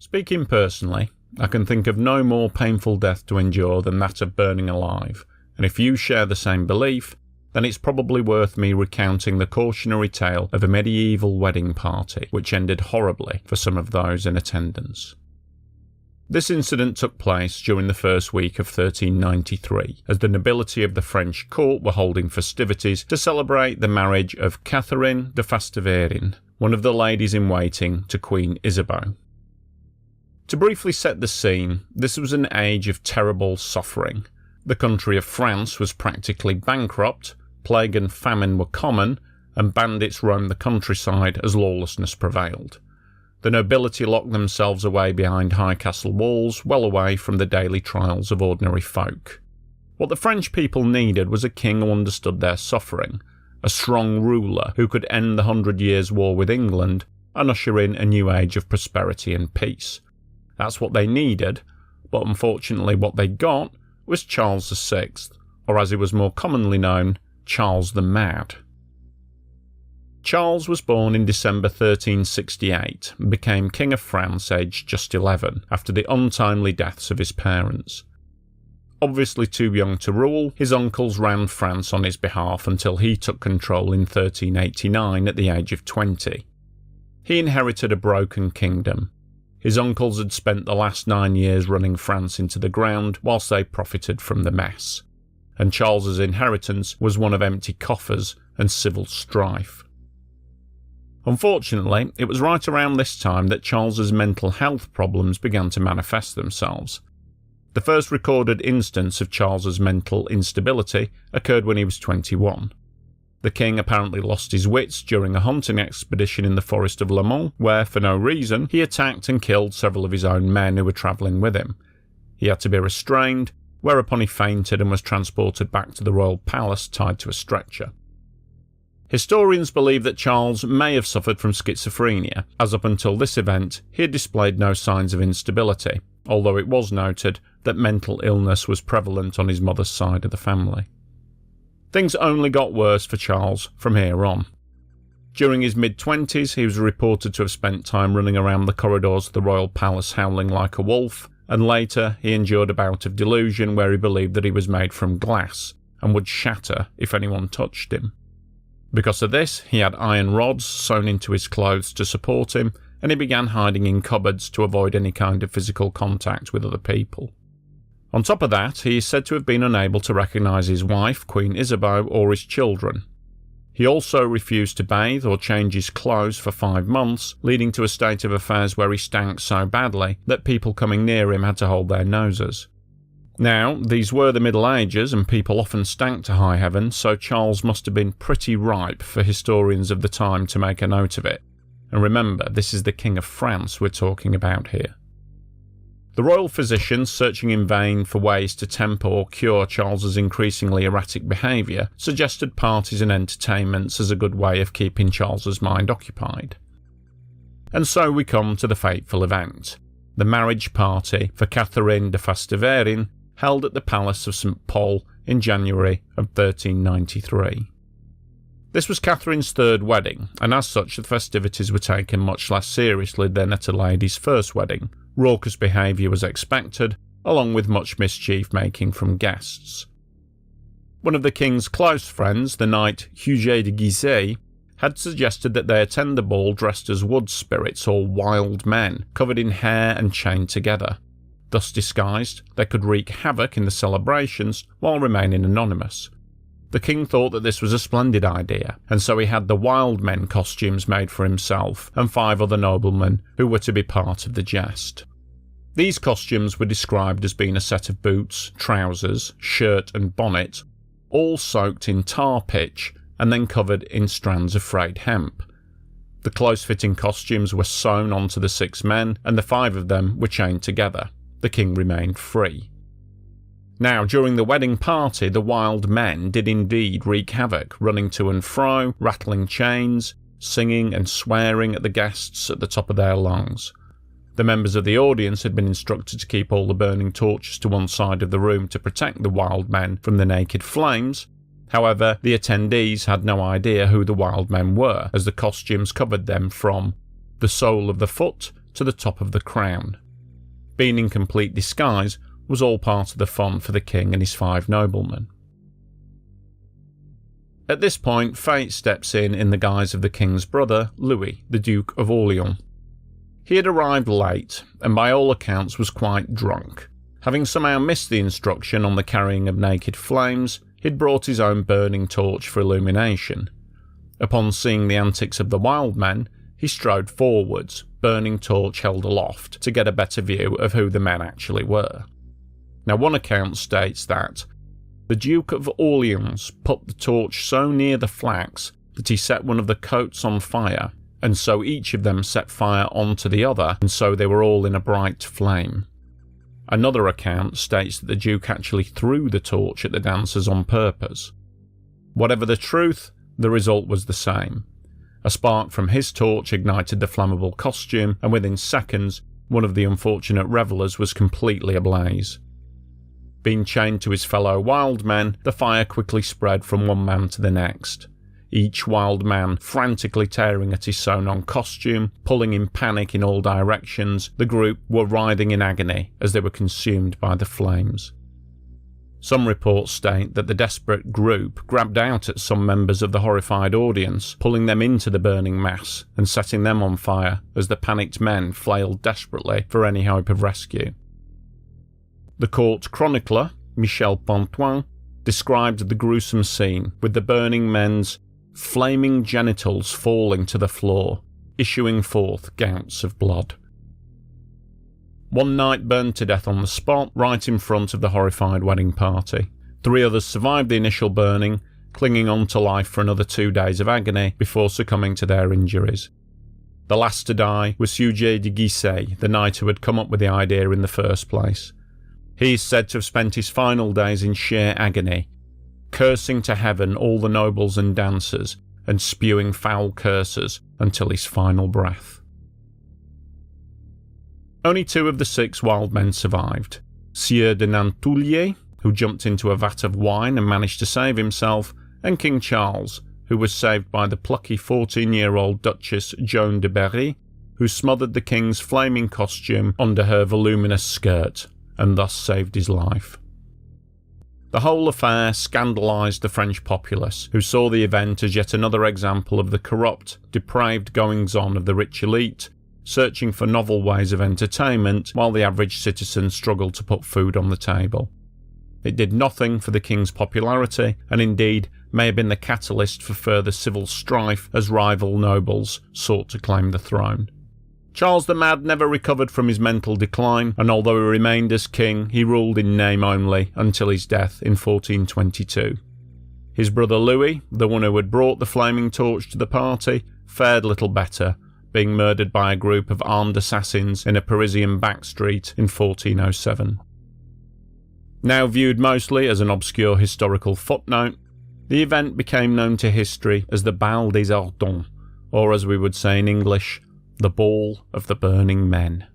Speaking personally, I can think of no more painful death to endure than that of burning alive, and if you share the same belief, then it's probably worth me recounting the cautionary tale of a medieval wedding party which ended horribly for some of those in attendance. This incident took place during the first week of 1393, as the nobility of the French court were holding festivities to celebrate the marriage of Catherine de Fasteverin, one of the ladies-in-waiting to Queen Isabeau. To briefly set the scene, this was an age of terrible suffering. The country of France was practically bankrupt, plague and famine were common, and bandits roamed the countryside as lawlessness prevailed. The nobility locked themselves away behind high castle walls, well away from the daily trials of ordinary folk. What the French people needed was a king who understood their suffering, a strong ruler who could end the 100 Years' War with England and usher in a new age of prosperity and peace. That's what they needed, but unfortunately what they got was Charles VI, or as he was more commonly known, Charles the Mad. Charles was born in December 1368 and became King of France aged just 11 after the untimely deaths of his parents. Obviously too young to rule, his uncles ran France on his behalf until he took control in 1389 at the age of 20. He inherited a broken kingdom. His uncles had spent the last 9 years running France into the ground whilst they profited from the mess, and Charles's inheritance was one of empty coffers and civil strife. Unfortunately, it was right around this time that Charles's mental health problems began to manifest themselves. The first recorded instance of Charles's mental instability occurred when he was 21. The king apparently lost his wits during a hunting expedition in the forest of Le Mans, where, for no reason, he attacked and killed several of his own men who were travelling with him. He had to be restrained, whereupon he fainted and was transported back to the royal palace tied to a stretcher. Historians believe that Charles may have suffered from schizophrenia, as up until this event he had displayed no signs of instability, although it was noted that mental illness was prevalent on his mother's side of the family. Things only got worse for Charles from here on. During his mid-20s, he was reported to have spent time running around the corridors of the royal palace howling like a wolf, and later he endured a bout of delusion where he believed that he was made from glass and would shatter if anyone touched him. Because of this, he had iron rods sewn into his clothes to support him, and he began hiding in cupboards to avoid any kind of physical contact with other people. On top of that, he is said to have been unable to recognise his wife, Queen Isabeau, or his children. He also refused to bathe or change his clothes for 5 months, leading to a state of affairs where he stank so badly that people coming near him had to hold their noses. Now, these were the Middle Ages and people often stank to high heaven, so Charles must have been pretty ripe for historians of the time to make a note of it. And remember, this is the King of France we're talking about here. The royal physicians, searching in vain for ways to temper or cure Charles's increasingly erratic behaviour, suggested parties and entertainments as a good way of keeping Charles's mind occupied. And so we come to the fateful event, the marriage party for Catherine de Fasteverin, held at the Palace of St Paul in January of 1393. This was Catherine's third wedding, and as such the festivities were taken much less seriously than at a lady's first wedding. Raucous behaviour was expected, along with much mischief making from guests. One of the king's close friends, the knight Huguet de Guise, had suggested that they attend the ball dressed as wood spirits or wild men, covered in hair and chained together. Thus disguised, they could wreak havoc in the celebrations while remaining anonymous. The king thought that this was a splendid idea, and so he had the wild men costumes made for himself and 5 other noblemen who were to be part of the jest. These costumes were described as being a set of boots, trousers, shirt and bonnet, all soaked in tar pitch and then covered in strands of frayed hemp. The close-fitting costumes were sewn onto the 6 men, and the 5 of them were chained together. The king remained free. Now, during the wedding party, the wild men did indeed wreak havoc, running to and fro, rattling chains, singing and swearing at the guests at the top of their lungs. The members of the audience had been instructed to keep all the burning torches to one side of the room to protect the wild men from the naked flames. However, the attendees had no idea who the wild men were, as the costumes covered them from the sole of the foot to the top of the crown. Being in complete disguise was all part of the fun for the king and his 5 noblemen. At this point, fate steps in the guise of the king's brother, Louis, the Duke of Orleans. He had arrived late, and by all accounts was quite drunk. Having somehow missed the instruction on the carrying of naked flames, he'd brought his own burning torch for illumination. Upon seeing the antics of the wild men, he strode forwards, burning torch held aloft, to get a better view of who the men actually were. Now, one account states that the Duke of Orleans put the torch so near the flax that he set one of the coats on fire, and so each of them set fire onto the other, and so they were all in a bright flame. Another account states that the Duke actually threw the torch at the dancers on purpose. Whatever the truth, the result was the same. A spark from his torch ignited the flammable costume, and within seconds, one of the unfortunate revellers was completely ablaze. Being chained to his fellow wild men, the fire quickly spread from one man to the next. Each wild man frantically tearing at his sewn-on costume, pulling in panic in all directions, the group were writhing in agony as they were consumed by the flames. Some reports state that the desperate group grabbed out at some members of the horrified audience, pulling them into the burning mass and setting them on fire as the panicked men flailed desperately for any hope of rescue. The court chronicler, Michel Pontoin, described the gruesome scene with the burning men's flaming genitals falling to the floor, issuing forth gouts of blood. One knight burned to death on the spot, right in front of the horrified wedding party. 3 others survived the initial burning, clinging on to life for another 2 days of agony before succumbing to their injuries. The last to die was Sujet de Guisset, the knight who had come up with the idea in the first place. He is said to have spent his final days in sheer agony, cursing to heaven all the nobles and dancers, and spewing foul curses until his final breath. Only 2 of the 6 wild men survived. Sieur de Nantouillet, who jumped into a vat of wine and managed to save himself, and King Charles, who was saved by the plucky 14-year-old Duchess Joan de Berry, who smothered the king's flaming costume under her voluminous skirt, and thus saved his life. The whole affair scandalised the French populace, who saw the event as yet another example of the corrupt, depraved goings-on of the rich elite, searching for novel ways of entertainment while the average citizen struggled to put food on the table. It did nothing for the king's popularity, and indeed may have been the catalyst for further civil strife as rival nobles sought to claim the throne. Charles the Mad never recovered from his mental decline, and although he remained as king, he ruled in name only until his death in 1422. His brother Louis, the one who had brought the flaming torch to the party, fared little better, being murdered by a group of armed assassins in a Parisian backstreet in 1407. Now viewed mostly as an obscure historical footnote, the event became known to history as the Bal Des Ardents, or as we would say in English, the Ball of the Burning Men.